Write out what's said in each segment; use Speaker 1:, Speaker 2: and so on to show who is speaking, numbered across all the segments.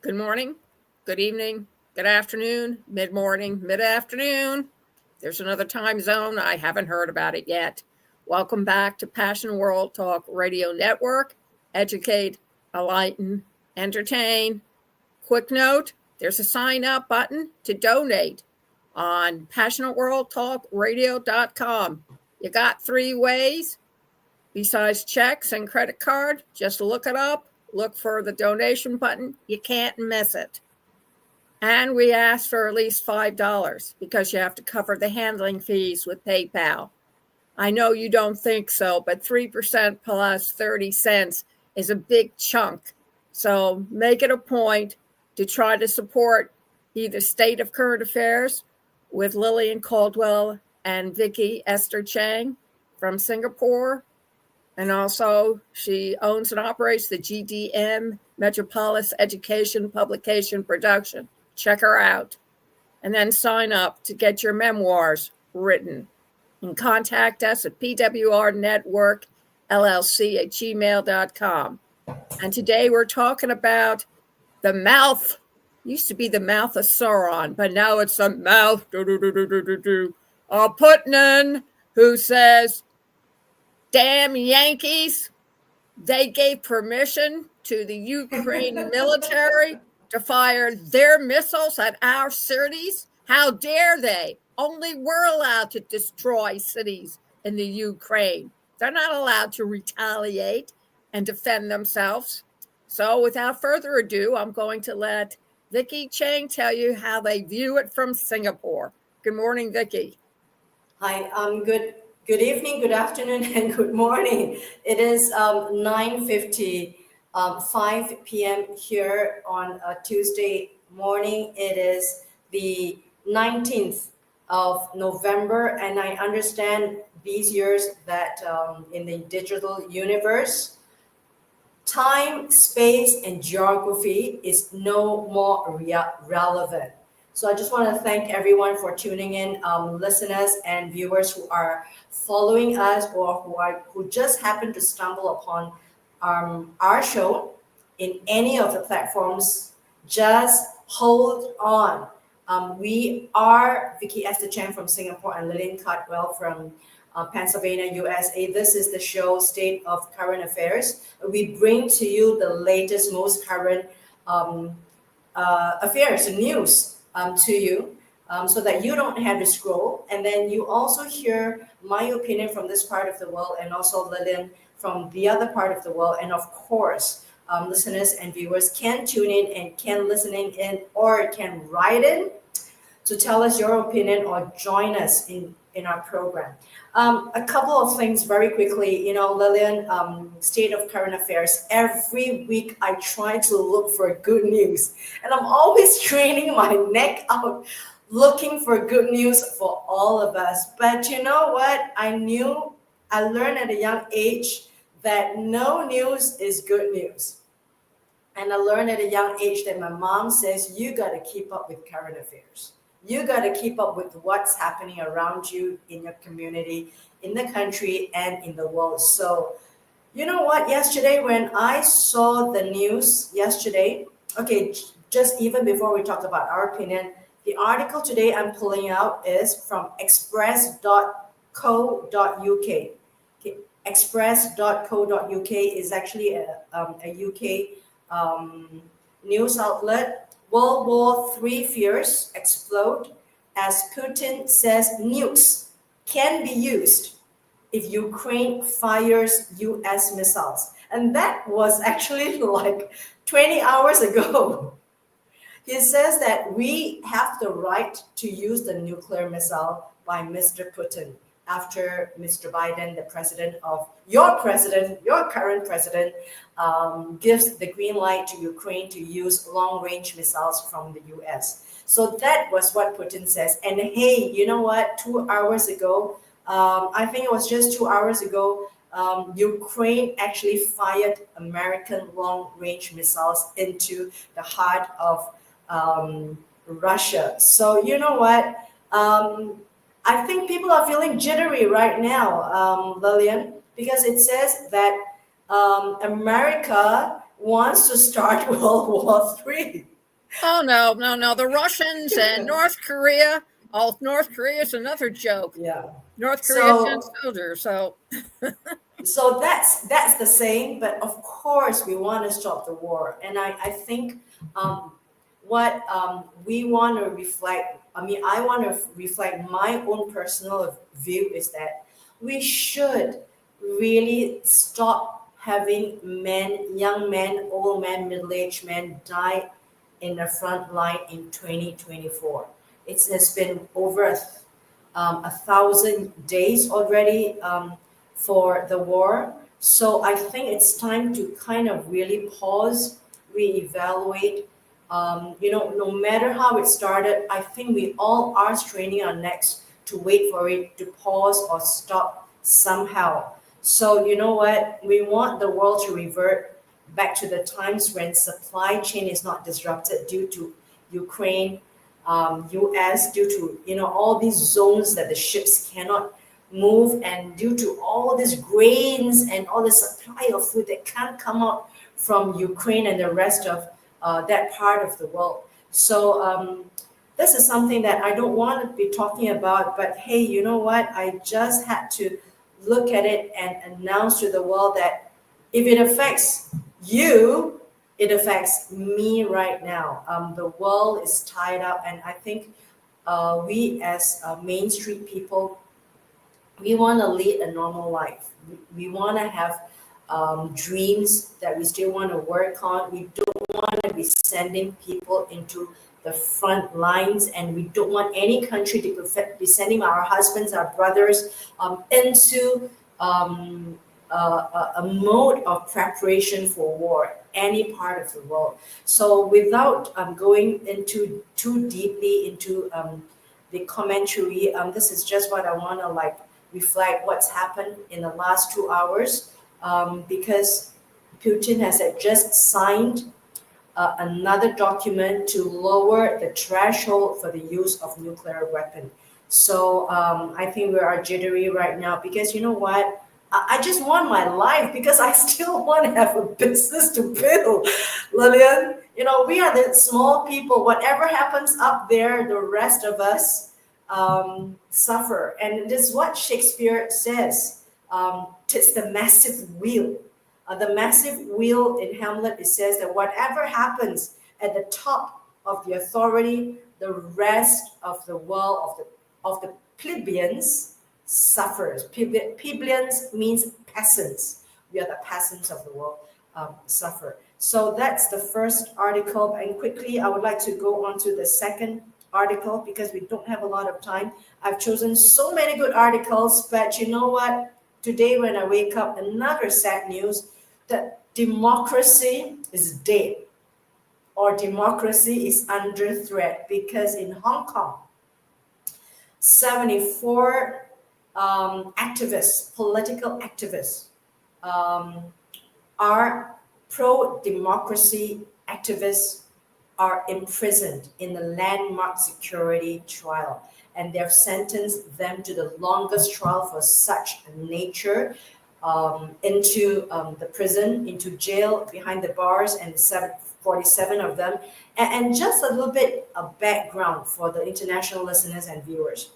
Speaker 1: Good morning, good evening, good afternoon, mid morning, mid afternoon. There's another time zone. I haven't heard about it yet. Welcome back to Passion World Talk Radio Network. Educate, enlighten, entertain. Quick note, there's a sign up button to donate on passionateworldtalkradio.com. You got three ways besides checks and credit card. Just look it up. Look for the donation button. You can't miss it. And we ask for at least $5 because you have to cover the handling fees with PayPal. I know you don't think so, but 3% plus 30 cents is a big chunk. So make it a point to try to support either State of Current Affairs with Lillian Caldwell and Vicky Esther Chang from Singapore. And also, she owns and operates the GDM Metropolis Education Publication Production. Check her out. And then sign up to get your memoirs written. And contact us at pwrnetworkllc@gmail.com. And today we're talking about the mouth. Used to be the mouth of Sauron, but now it's the mouth of Putin, who says, damn Yankees, they gave permission to the Ukraine military to fire their missiles at our cities. How dare they? Only we're allowed to destroy cities in the Ukraine. They're not allowed to retaliate and defend themselves. So without further ado, I'm going to let Vicky Chang tell you how they view it from Singapore. Good morning, Vicky.
Speaker 2: Hi, good evening, good afternoon, and good morning. It is 9:55 p.m. here on a Tuesday morning. It is the 19th of November, and I understand these years that in the digital universe, time, space, and geography is no more relevant. So I just want to thank everyone for tuning in, listeners and viewers who are following us or who just happen to stumble upon our show in any of the platforms. Just hold on. We are Vicky Esther Chan from Singapore and Lillian Caldwell from Pennsylvania, USA. This is the show State of Current Affairs. We bring to you the latest, most current affairs and news to you so that you don't have to scroll. And then you also hear my opinion from this part of the world and also Lillian from the other part of the world. And of course, listeners and viewers can tune in and can listening in or can write in to tell us your opinion or join us in our program. A couple of things very quickly, Lillian, State of Current Affairs. Every week I try to look for good news, and I'm always straining my neck out looking for good news for all of us. But you know what? I learned at a young age that no news is good news. And I learned at a young age that my mom says, you got to keep up with current affairs. You got to keep up with what's happening around you in your community, in the country, and in the world. So, you know what? Yesterday, when I saw the news okay, just even before we talk about our opinion, the article today I'm pulling out is from express.co.uk. Okay, express.co.uk is actually a UK news outlet. World War III fears explode as Putin says nukes can be used if Ukraine fires US missiles. And that was actually like 20 hours ago. He says that we have the right to use the nuclear missile by Mr. Putin after Mr. Biden, the president, your current president, gives the green light to Ukraine to use long-range missiles from the US. So that was what Putin says. And hey, you know what? 2 hours ago, I think it was just 2 hours ago, Ukraine actually fired American long-range missiles into the heart of Russia. So you know what? I think people are feeling jittery right now, Lillian, because it says that America wants to start World War III.
Speaker 1: Oh, no. The Russians and North Korea. Oh, North Korea is another joke.
Speaker 2: Yeah.
Speaker 1: North Korea sends
Speaker 2: So
Speaker 1: soldiers. So,
Speaker 2: that's the saying, but of course we want to stop the war. And I think what we want to reflect, I want to reflect my own personal view is that we should really stop having men, young men, old men, middle-aged men die in the front line in 2024. It has been over 1,000 days already for the war. So I think it's time to kind of really pause, reevaluate. No matter how it started, I think we all are straining our necks to wait for it to pause or stop somehow. So you know what? We want the world to revert back to the times when supply chain is not disrupted due to Ukraine, US, due to all these zones that the ships cannot move, and due to all these grains and all the supply of food that can't come out from Ukraine and the rest of that part of the world. So this is something that I don't want to be talking about, but hey, you know what? I just had to look at it and announce to the world that if it affects you, it affects me right now. The world is tied up, and I think we as Main Street people, we want to lead a normal life. We want to have dreams that we still want to work on. We don't want to be sending people into the front lines, and we don't want any country to be sending our husbands, our brothers into a mode of preparation for war, any part of the world. So without going into too deeply into the commentary, this is just what I want to reflect what's happened in the last 2 hours, because Putin has just signed another document to lower the threshold for the use of nuclear weapon. So I think we are jittery right now because you know what? I just want my life because I still want to have a business to build. Lillian, we are the small people. Whatever happens up there, the rest of us suffer. And this is what Shakespeare says. It's the massive wheel. The massive wheel in Hamlet, it says that whatever happens at the top of the authority, the rest of the world of the plebeians suffers. Plebeians means peasants. We are the peasants of the world suffer. So that's the first article. And quickly, I would like to go on to the second article because we don't have a lot of time. I've chosen so many good articles, but you know what? Today, when I wake up, another sad news that democracy is dead or democracy is under threat because in Hong Kong, 74 activists, political activists, are pro-democracy activists are imprisoned in the landmark security trial, and they've sentenced them to the longest trial for such nature into the prison, into jail, behind the bars, and 47 of them. And just a little bit of background for the international listeners and viewers.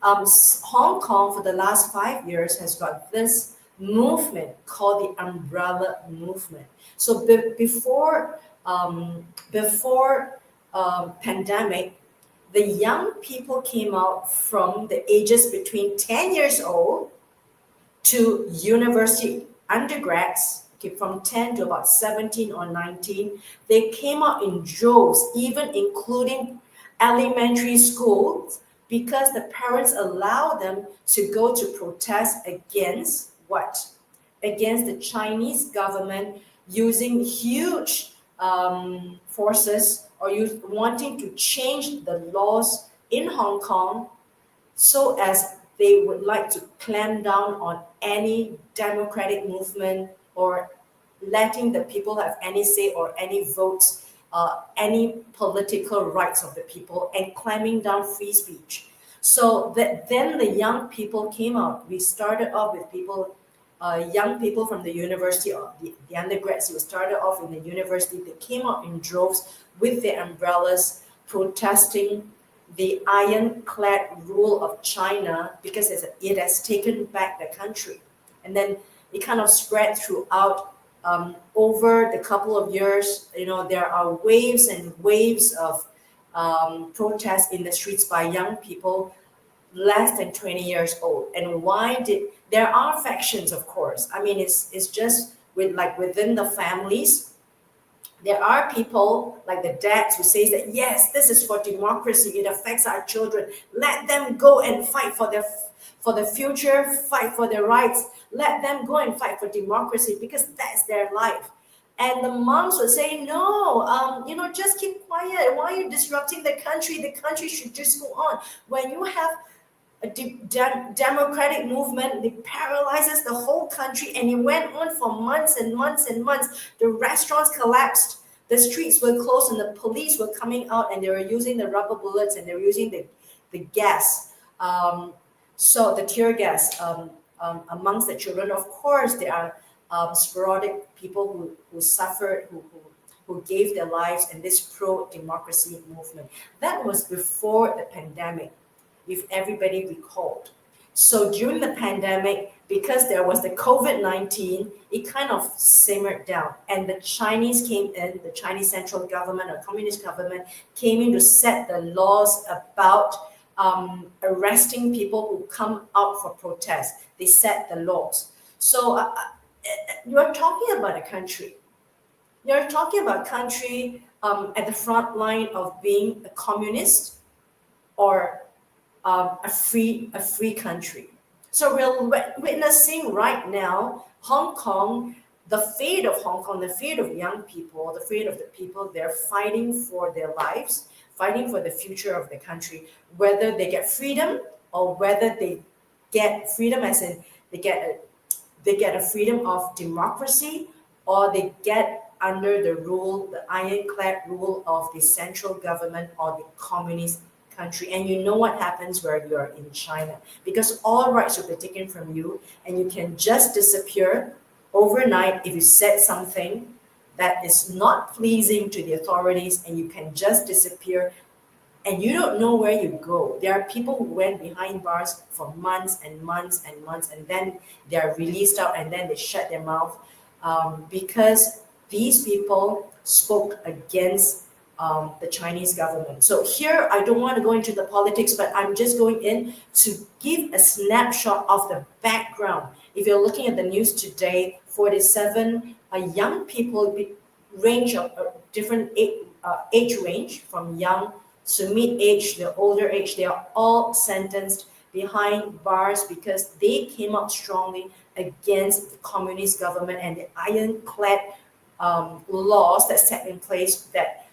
Speaker 2: Hong Kong, for the last 5 years, has got this movement called the Umbrella Movement. So before pandemic, the young people came out from the ages between 10 years old to university undergrads, from 10 to about 17 or 19. They came out in droves, even including elementary schools, because the parents allow them to go to protest against what? Against the Chinese government using huge forces or wanting to change the laws in Hong Kong so as they would like to clamp down on any democratic movement or letting the people have any say or any votes, any political rights of the people, and clamping down free speech. So then the young people came out. We started off with people young people from the university, or the undergrads who started off in the university, they came out in droves with their umbrellas protesting the ironclad rule of China because it has taken back the country. And then it kind of spread throughout over the couple of years. There are waves and waves of protests in the streets by young people less than 20 years old. And there are factions, of course. I mean, it's just within the families. There are people like the dads who says that, yes, this is for democracy. It affects our children. Let them go and fight for the future, fight for their rights. Let them go and fight for democracy because that's their life. And the moms would say, no, just keep quiet. Why are you disrupting the country? The country should just go on. When you have a democratic movement, it paralyzes the whole country, and it went on for months and months and months. The restaurants collapsed, the streets were closed, and the police were coming out, and they were using the rubber bullets, and they were using the gas, so the tear gas amongst the children. Of course, there are sporadic people who suffered, who gave their lives in this pro-democracy movement. That was before the pandemic, if everybody recalled. So during the pandemic, because there was the COVID-19, it kind of simmered down. And the Chinese came in, the Chinese central government or communist government came in to set the laws about arresting people who come out for protest. They set the laws. So you're talking about a country. You're talking about a country at the front line of being a communist or a free country. So we're witnessing right now Hong Kong, the fate of Hong Kong, the fate of young people, the fate of the people. They're fighting for their lives, fighting for the future of the country, whether they get freedom or whether they get freedom as in they get a freedom of democracy, or they get under the rule, the ironclad rule of the central government or the communist country. And you know what happens where you're in China, because all rights will be taken from you, and you can just disappear overnight if you said something that is not pleasing to the authorities, and you can just disappear, and you don't know where you go. There are people who went behind bars for months and months and months, and then they are released out, and then they shut their mouth because these people spoke against the Chinese government. So here, I don't want to go into the politics, but I'm just going in to give a snapshot of the background. If you're looking at the news today, 47 young people range of different age range, from young to mid-age, the older age. They are all sentenced behind bars because they came up strongly against the communist government and the ironclad laws that set in place that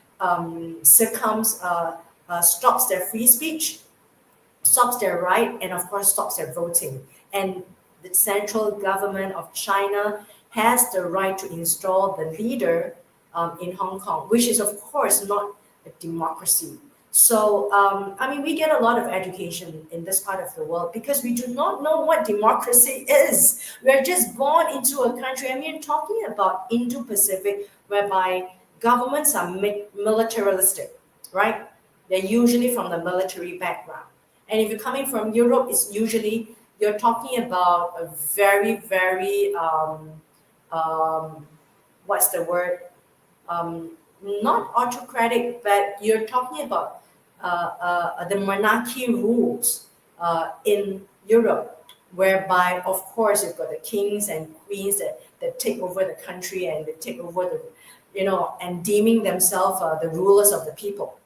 Speaker 2: stops their free speech, stops their right, and of course stops their voting. And the central government of China has the right to install the leader in Hong Kong, which is of course not a democracy. So, we get a lot of education in this part of the world because we do not know what democracy is. We're just born into a country. Talking about Indo-Pacific, whereby governments are militaristic, right? They're usually from the military background. And if you're coming from Europe, it's usually, you're talking about a very, very, what's the word? Not autocratic, but you're talking about the monarchy rules in Europe, whereby, of course, you've got the kings and queens that take over the country, and they take over and deeming themselves the rulers of the people.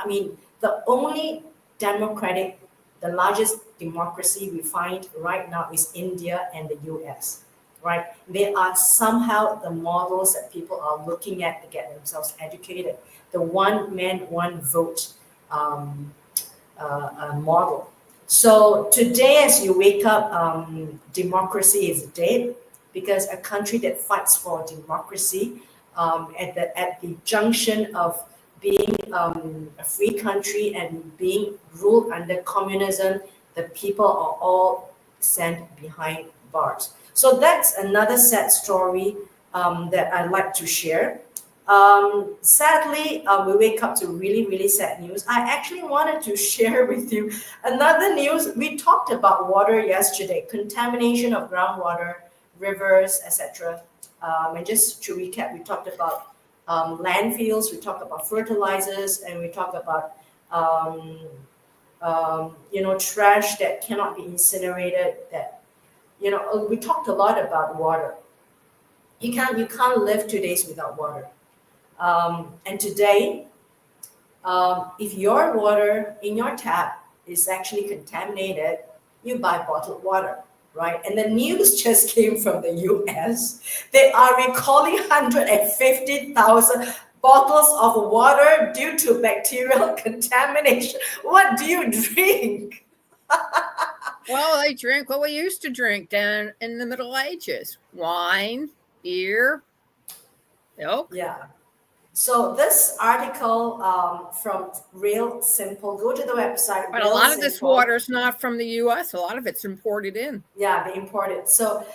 Speaker 2: The only democratic, the largest democracy we find right now is India and the US. Right? They are somehow the models that people are looking at to get themselves educated. The one man, one vote model. So today, as you wake up, democracy is dead, because a country that fights for democracy at the junction of being a free country and being ruled under communism, the people are all sent behind bars. So that's another sad story that I'd like to share. Sadly, we wake up to really, really sad news. I actually wanted to share with you another news. We talked about water yesterday, contamination of groundwater, rivers, etc. And just to recap, we talked about landfills, we talked about fertilizers, and we talked about um, trash that cannot be incinerated. That we talked a lot about water. You can't live 2 days without water. And today, if your water in your tap is actually contaminated, you buy bottled water, right? And the news just came from the US. They are recalling 150,000 bottles of water due to bacterial contamination. What do you drink?
Speaker 1: Well, they drink what we used to drink down in the Middle Ages: wine, beer, milk.
Speaker 2: Yeah. So this article from Real Simple, go to the website.
Speaker 1: But a
Speaker 2: Real
Speaker 1: lot of this
Speaker 2: Simple.
Speaker 1: water is not from the US. A lot of it's imported in.
Speaker 2: Yeah, they import it. So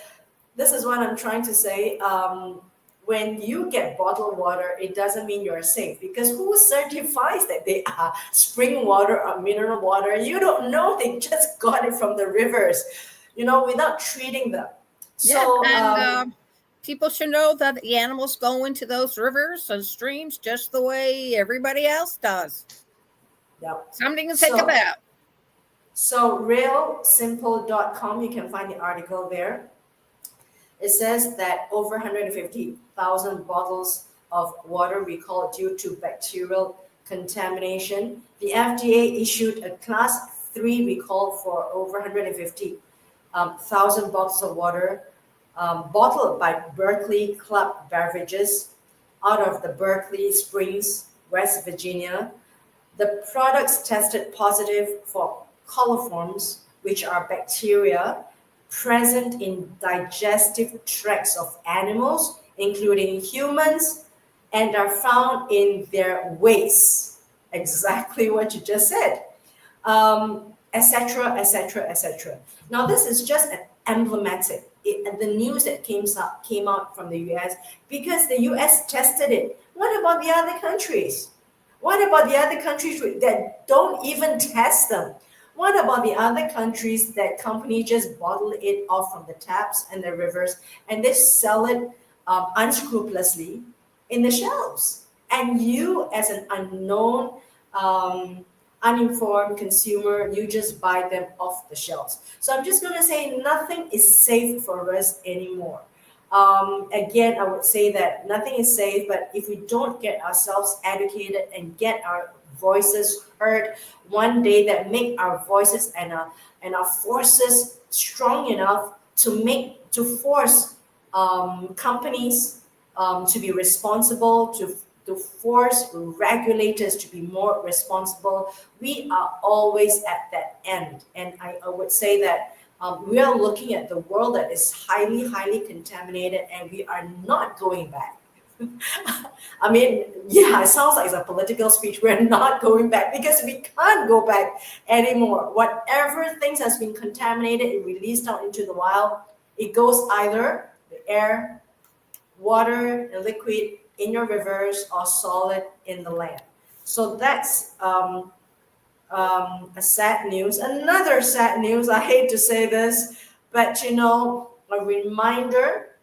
Speaker 2: this is what I'm trying to say. When you get bottled water, it doesn't mean you're safe, because who certifies that they are spring water or mineral water? You don't know. They just got it from the rivers, without treating them. So
Speaker 1: yeah, and people should know that the animals go into those rivers and streams just the way everybody else does.
Speaker 2: yeah.
Speaker 1: Something to think about.
Speaker 2: So realsimple.com, you can find the article there. It says that over 150,000 bottles of water recalled due to bacterial contamination. The FDA issued a Class 3 recall for over 150,000 bottles of water bottled by Berkeley Club Beverages out of the Berkeley Springs, West Virginia. The products tested positive for coliforms, which are bacteria present in digestive tracts of animals, including humans, and are found in their waste. Exactly what you just said, etc., etc., etc. Now, this is just an emblematic. The news that came out from the US, because the US tested it. What about the other countries? What about the other countries that don't even test them? What about the other countries that companies just bottle it off from the taps and the rivers, and they sell it unscrupulously in the shelves? And you, as an unknown, uninformed consumer, you just buy them off the shelves. So I'm just going to say nothing is safe for us anymore. Again, I would say that nothing is safe, but if we don't get ourselves educated and get our voices heard one day, that make our voices and our forces strong enough to force companies to be responsible, to force regulators to be more responsible. We are always at that end, and I would say that we are looking at the world that is highly, highly contaminated, and we are not going back. I mean, yeah, it sounds like it's a political speech. We're not going back because we can't go back anymore. Whatever things has been contaminated and released out into the wild, it goes either the air, water, and liquid in your rivers, or solid in the land. So that's a sad news. Another sad news, I hate to say this, but a reminder,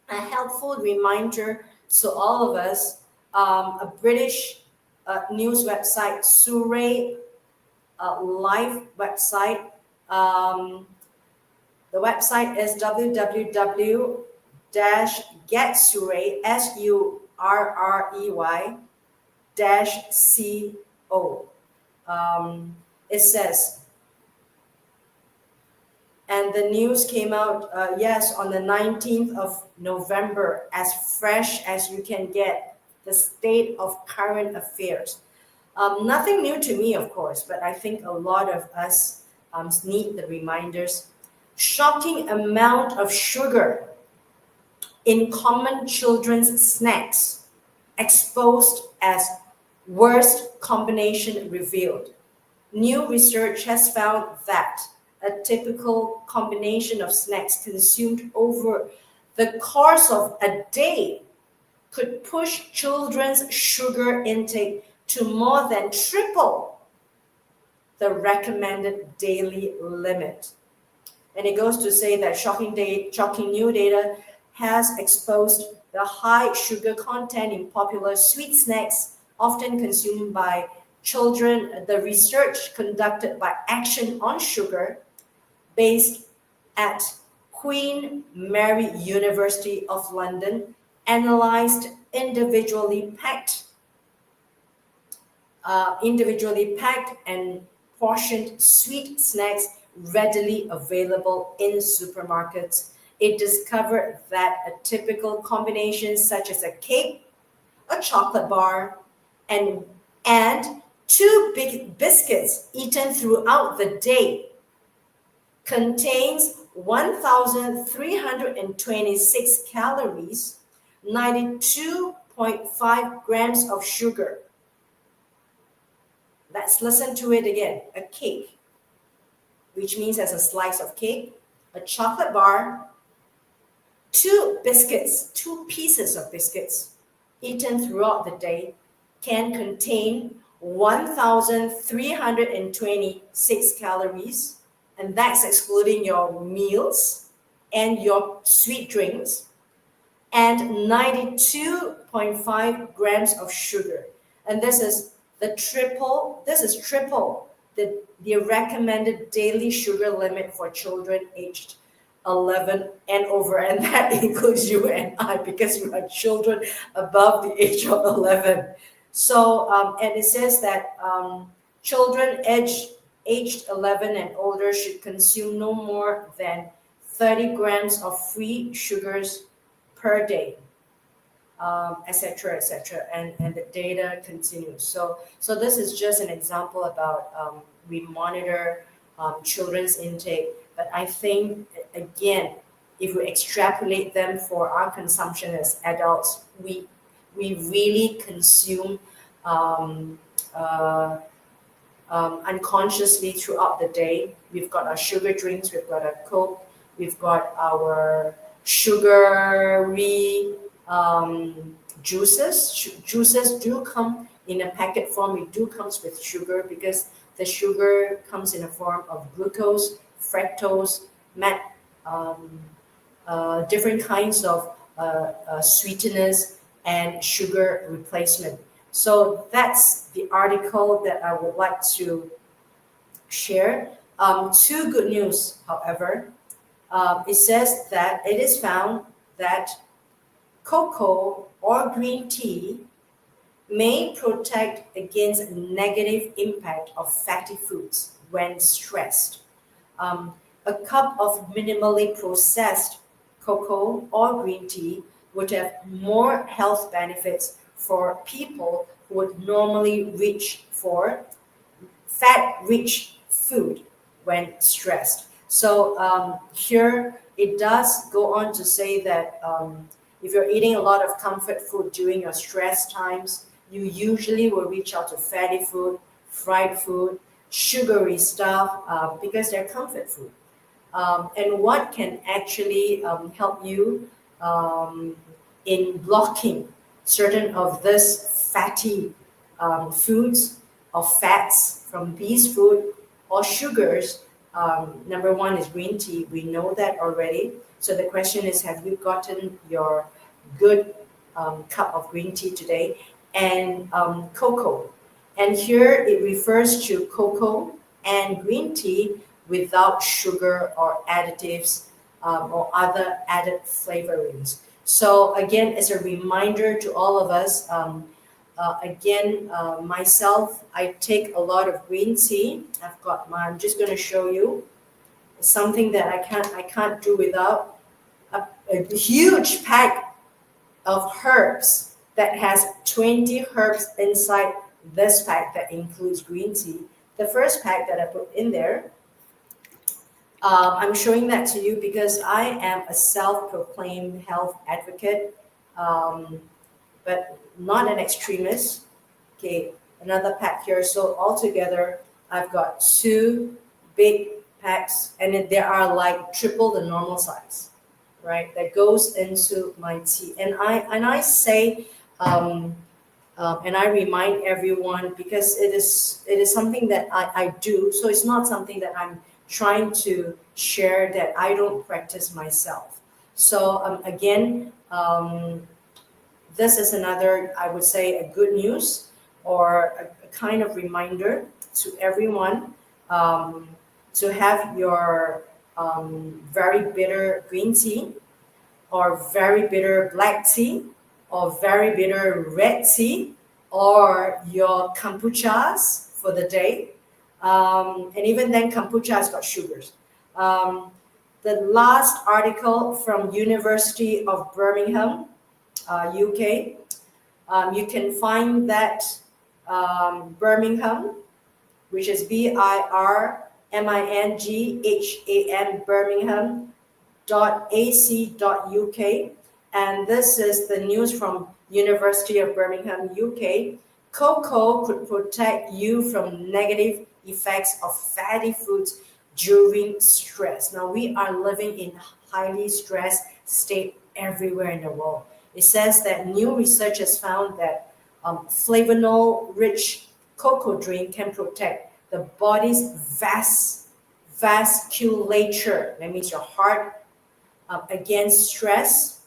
Speaker 2: a helpful reminder to all of us, a British news website, Surrey Live website. The website is www-getsurrey, SURREY-CO. It says, and the news came out, yes, on the 19th of November, as fresh as you can get, the state of current affairs. Nothing new to me, of course, but I think a lot of us need the reminders. Shocking amount of sugar in common children's snacks exposed as worst combination revealed. New research has found that a typical combination of snacks consumed over the course of a day could push children's sugar intake to more than triple the recommended daily limit. And it goes to say that shocking new data has exposed the high sugar content in popular sweet snacks often consumed by children. The research conducted by Action on Sugar, based at Queen Mary University of London, analyzed individually packed and portioned sweet snacks readily available in supermarkets. It discovered that a typical combination such as a cake, a chocolate bar, and two big biscuits eaten throughout the day contains 1,326 calories, 92.5 grams of sugar. Let's listen to it again. A cake, which means as a slice of cake, a chocolate bar, two pieces of biscuits eaten throughout the day can contain 1,326 calories, and that's excluding your meals and your sweet drinks, and 92.5 grams of sugar. And this is triple the recommended daily sugar limit for children aged 11 and over, and that includes you and I, because you are children above the age of 11. So, and it says that children aged 11 and older should consume no more than 30 grams of free sugars per day, etc., etc. And the data continues. So this is just an example about we monitor children's intake. But I think, again, if we extrapolate them for our consumption as adults, we really consume unconsciously throughout the day. We've got our sugar drinks, we've got our Coke, we've got our sugary juices. Juices do come in a packet form. It do comes with sugar because the sugar comes in a form of glucose, fructose, different kinds of sweeteners and sugar replacement. So that's the article that I would like to share. Two good news, however. It says that it is found that cocoa or green tea may protect against negative impact of fatty foods when stressed. A cup of minimally processed cocoa or green tea would have more health benefits for people who would normally reach for fat-rich food when stressed. So here it does go on to say that if you're eating a lot of comfort food during your stress times, you usually will reach out to fatty food, fried food, sugary stuff, because they're comfort food. And what can actually help you in blocking certain of this fatty foods or fats from these food or sugars? Number one is green tea. We know that already. So the question is, have you gotten your good cup of green tea today? And cocoa. And here it refers to cocoa and green tea without sugar or additives or other added flavorings. So again, as a reminder to all of us, myself, I take a lot of green tea. I'm just going to show you something that I can't do without. A huge pack of herbs that has 20 herbs inside this pack that includes green tea. The first pack that I put in there, I'm showing that to you because I am a self-proclaimed health advocate, but not an extremist. Okay, another pack here. So altogether, I've got two big packs, and there are like triple the normal size, right? That goes into my tea, and I say, and I remind everyone because it is something that I do. So it's not something that I'm trying to share that I don't practice myself. So again, this is another, I would say, a good news or a kind of reminder to everyone, um, to have your very bitter green tea or very bitter black tea or very bitter red tea or your kombuchas for the day. And even then, kombucha has got sugars. Um, the last article from University of Birmingham, UK, you can find that Birmingham, which is BIRMINGHAM, Birmingham.ac.uk, and this is the news from University of Birmingham, UK. Cocoa could protect you from negative effects of fatty foods during stress. Now we are living in highly stressed state everywhere in the world. It says that new research has found that flavanol-rich cocoa drink can protect the body's vasculature. That means your heart, against stress,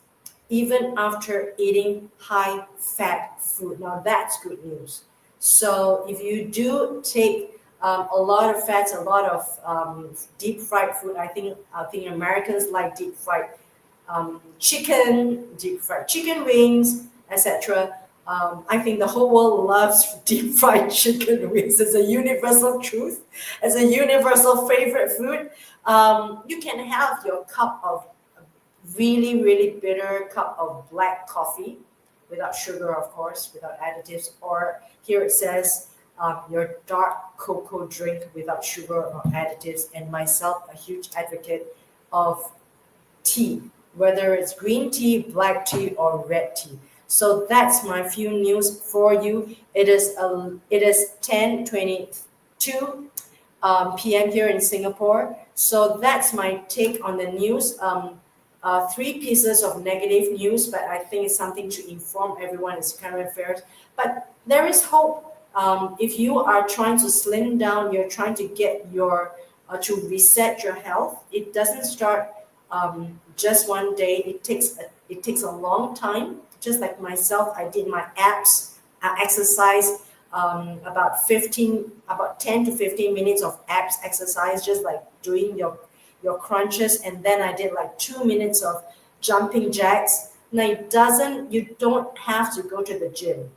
Speaker 2: even after eating high fat food. Now that's good news. So if you do take a lot of fats, a lot of deep fried food, I think Americans like deep fried chicken wings, etc. I think the whole world loves deep fried chicken wings. It's a universal truth. It's a universal favorite food. You can have your cup of really, really bitter cup of black coffee without sugar, of course, without additives. Or here it says your dark cocoa drink without sugar or additives. And myself, a huge advocate of tea, whether it's green tea, black tea, or red tea. So that's my few news for you. It is 10:22 p.m. here in Singapore. So that's my take on the news. Three pieces of negative news, but I think it's something to inform everyone. It's current affairs. But there is hope. If you are trying to slim down, you're trying to get to reset your health. It doesn't start just one day. It takes a long time. Just like myself, I did my abs exercise, about 10 to 15 minutes of abs exercise, just like doing your crunches, and then I did like 2 minutes of jumping jacks. Now you don't have to go to the gym,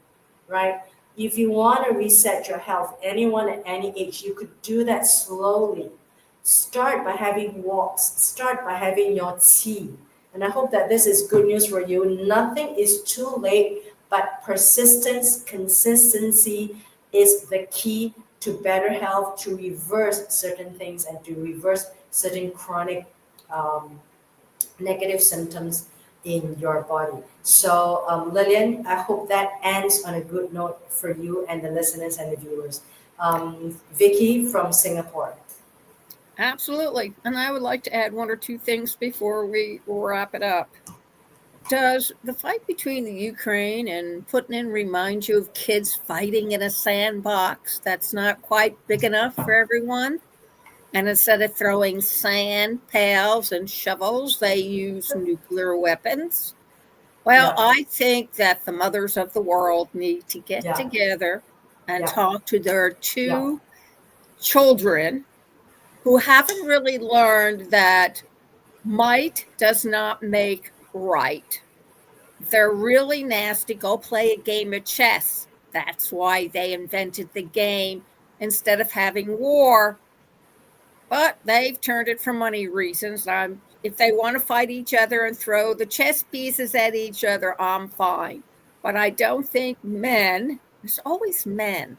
Speaker 2: right? If you want to reset your health, anyone at any age, you could do that slowly. Start by having walks, start by having your tea. And I hope that this is good news for you. Nothing is too late, but persistence, consistency is the key to better health, to reverse certain things and to reverse certain chronic negative symptoms in your body. So, Lillian, I hope that ends on a good note for you and the listeners and the viewers. Vicky from Singapore.
Speaker 1: Absolutely. And I would like to add one or two things before we wrap it up. Does the fight between the Ukraine and Putin remind you of kids fighting in a sandbox that's not quite big enough for everyone? And instead of throwing sand, pails, and shovels, they use nuclear weapons. Well,
Speaker 2: Yeah.
Speaker 1: I think that the mothers of the world need to get
Speaker 2: Yeah.
Speaker 1: together and
Speaker 2: Yeah.
Speaker 1: talk to their
Speaker 2: Yeah.
Speaker 1: two children who haven't really learned that might does not make right. They're really nasty. Go play a game of chess. That's why they invented the game instead of having war. But they've turned it for money reasons. If they want to fight each other and throw the chess pieces at each other, I'm fine. But I don't think there's always men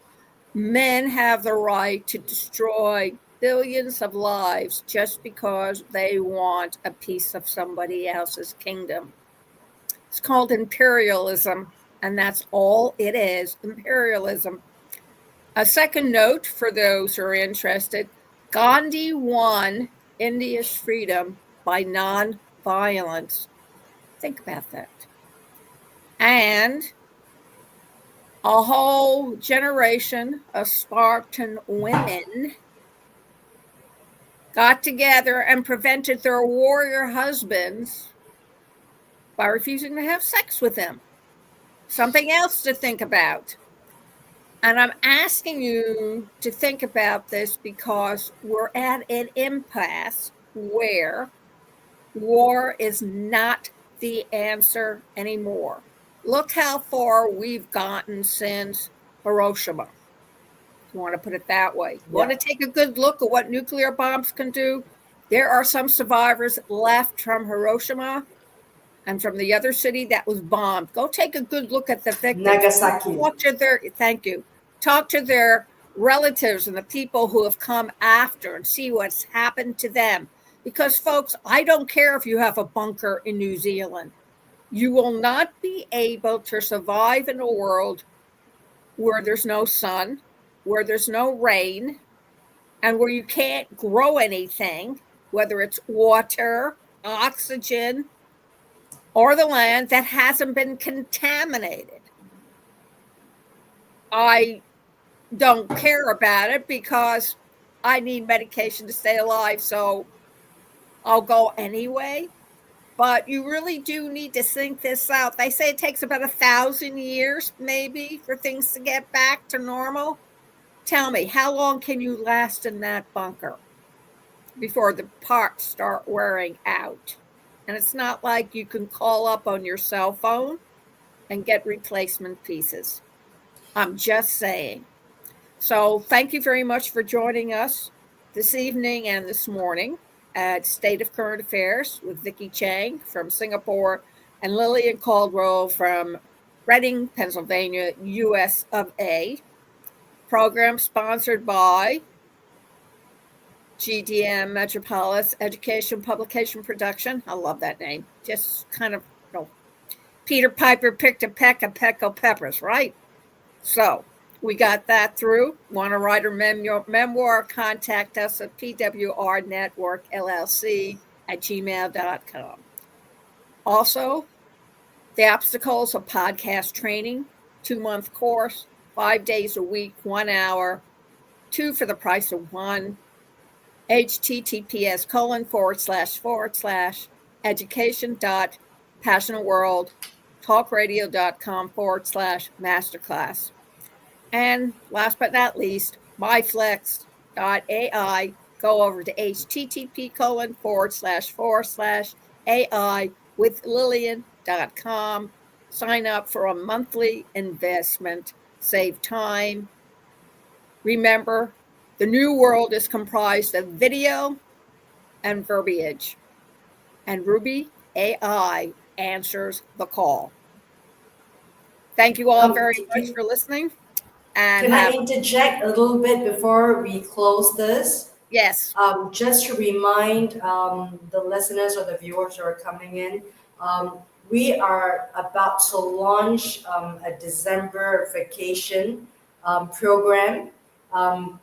Speaker 1: have the right to destroy billions of lives just because they want a piece of somebody else's kingdom. It's called imperialism, and that's all it is, imperialism. A second note for those who are interested, Gandhi won India's freedom by non-violence. Think about that. And a whole generation of Spartan women got together and prevented their warrior husbands by refusing to have sex with them. Something else to think about. And I'm asking you to think about this because we're at an impasse where war is not the answer anymore. Look how far we've gotten since Hiroshima. You want to put it that way. You want to take a good look at what nuclear bombs can do? There are some survivors left from Hiroshima and from the other city that was bombed. Go take a good look at the victims.
Speaker 2: Nagasaki.
Speaker 1: Talk to their relatives and the people who have come after and see what's happened to them. Because, folks, I don't care if you have a bunker in New Zealand. You will not be able to survive in a world where there's no sun, where there's no rain, and where you can't grow anything, whether it's water, oxygen, or the land that hasn't been contaminated. I don't care about it because I need medication to stay alive, so I'll go anyway. But you really do need to think this out. They say it takes about 1,000 years, maybe, for things to get back to normal. Tell me, how long can you last in that bunker before the parts start wearing out? And it's not like you can call up on your cell phone and get replacement pieces. I'm just saying. So thank you very much for joining us this evening and this morning at State of Current Affairs with Vicki Chang from Singapore and Lillian Caldwell from Reading, Pennsylvania, US of A. Program sponsored by GDM Metropolis Education Publication Production. I love that name. Just kind of, Peter Piper picked a peck of peppers, right? So we got that through. Want to write a memoir? Contact us at pwrnetworkllc@gmail.com. Also, the obstacles of podcast training, 2-month course, 5 days a week, 1 hour, 2 for the price of 1. https://education.passionatworldtalkradio.com/masterclass. And last but not least, myflex.ai. Go over to http://AI-with-Lillian.com. Sign up for a monthly investment. Save time. Remember, the new world is comprised of video and verbiage. And Ruby AI answers the call. Thank you all very much for listening. And
Speaker 2: can I interject a little bit before we close this?
Speaker 1: Yes.
Speaker 2: Just to remind the listeners or the viewers who are coming in, we are about to launch a December vacation program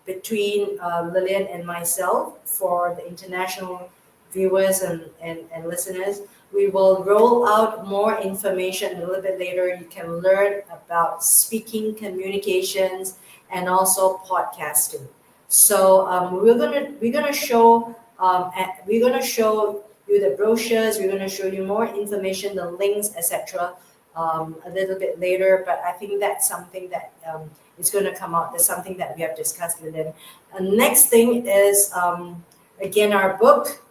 Speaker 2: between Lillian and myself for the international viewers and listeners. We will roll out more information a little bit later. You can learn about speaking, communications, and also podcasting. So we're gonna show you the brochures. We're gonna show you more information, the links, etc. A little bit later. But I think that's something that is going to come out. That's something that we have discussed with them. Next thing is again our book.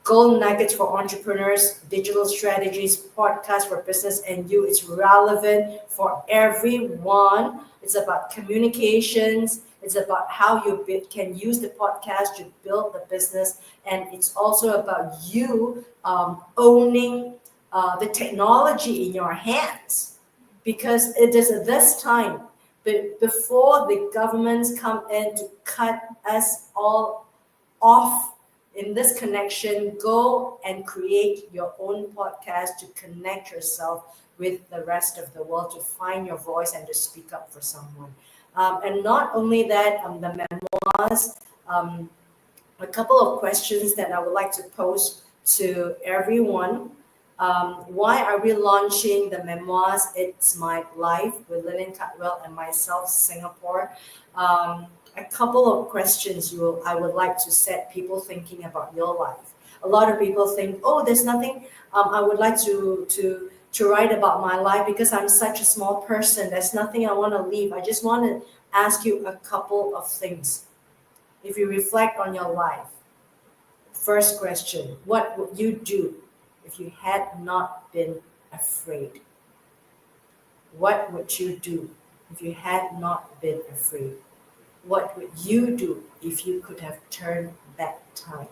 Speaker 2: Gold Nuggets for Entrepreneurs, Digital Strategies, Podcast for Business and You. It's relevant for everyone. It's about communications. It's about how you can use the podcast to build the business. And it's also about you owning the technology in your hands. Because it is at this time, but before the governments come in to cut us all off in this connection, go and create your own podcast to connect yourself with the rest of the world, to find your voice and to speak up for someone. And not only that, the memoirs, a couple of questions that I would like to pose to everyone. Why are we launching the memoirs It's My Life with Lillian Cutwell and myself, Singapore? A couple of questions I would like to set people thinking about your life. A lot of people think, oh, there's nothing I would like to write about my life because I'm such a small person. There's nothing I want to leave. I just want to ask you a couple of things. If you reflect on your life, first question, what would you do if you had not been afraid? What would you do if you had not been afraid? What would you do if you could have turned back time?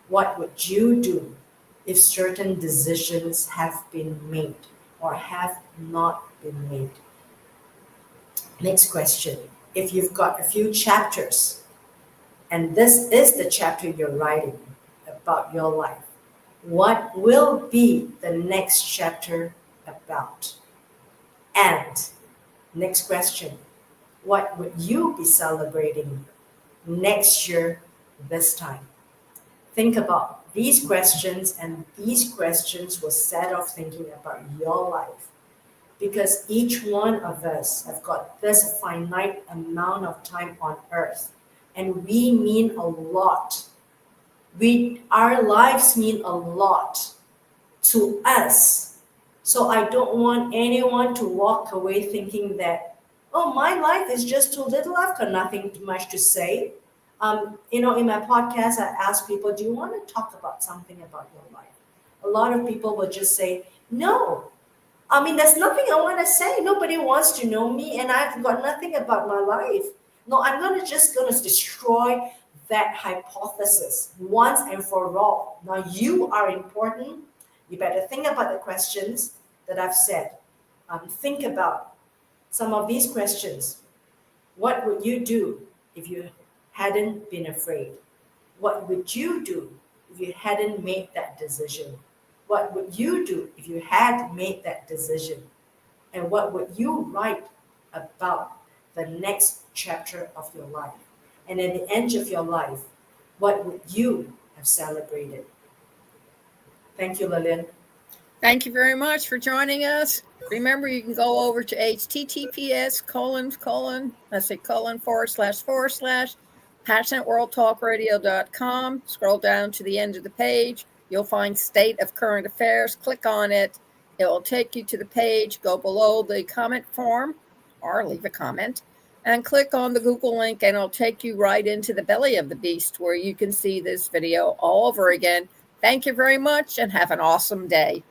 Speaker 2: What would you do if certain decisions have been made or have not been made? Next question. If you've got a few chapters, and this is the chapter you're writing about your life, what will be the next chapter about? And next question, what would you be celebrating next year this time? Think about these questions, and these questions will set off thinking about your life, because each one of us have got this finite amount of time on earth, and we mean a lot. Our lives mean a lot to us. So I don't want anyone to walk away thinking that, oh, my life is just too little. I've got nothing much to say. In my podcast, I ask people, do you want to talk about something about your life? A lot of people will just say, no. I mean, there's nothing I want to say. Nobody wants to know me, and I've got nothing about my life. No, I'm just going to destroy that hypothesis once and for all. Now, you are important. You better think about the questions that I've said. Think about some of these questions. What would you do if you hadn't been afraid? What would you do if you hadn't made that decision? What would you do if you had made that decision? And what would you write about the next chapter of your life? And at the end of your life, what would you have celebrated? Thank you, Lillian.
Speaker 1: Thank you very much for joining us. Remember, you can go over to https://passionateworldtalkradio.com. Scroll down to the end of the page. You'll find State of Current Affairs. Click on it. It will take you to the page. Go below the comment form or leave a comment and click on the Google link, and it'll take you right into the belly of the beast where you can see this video all over again. Thank you very much and have an awesome day.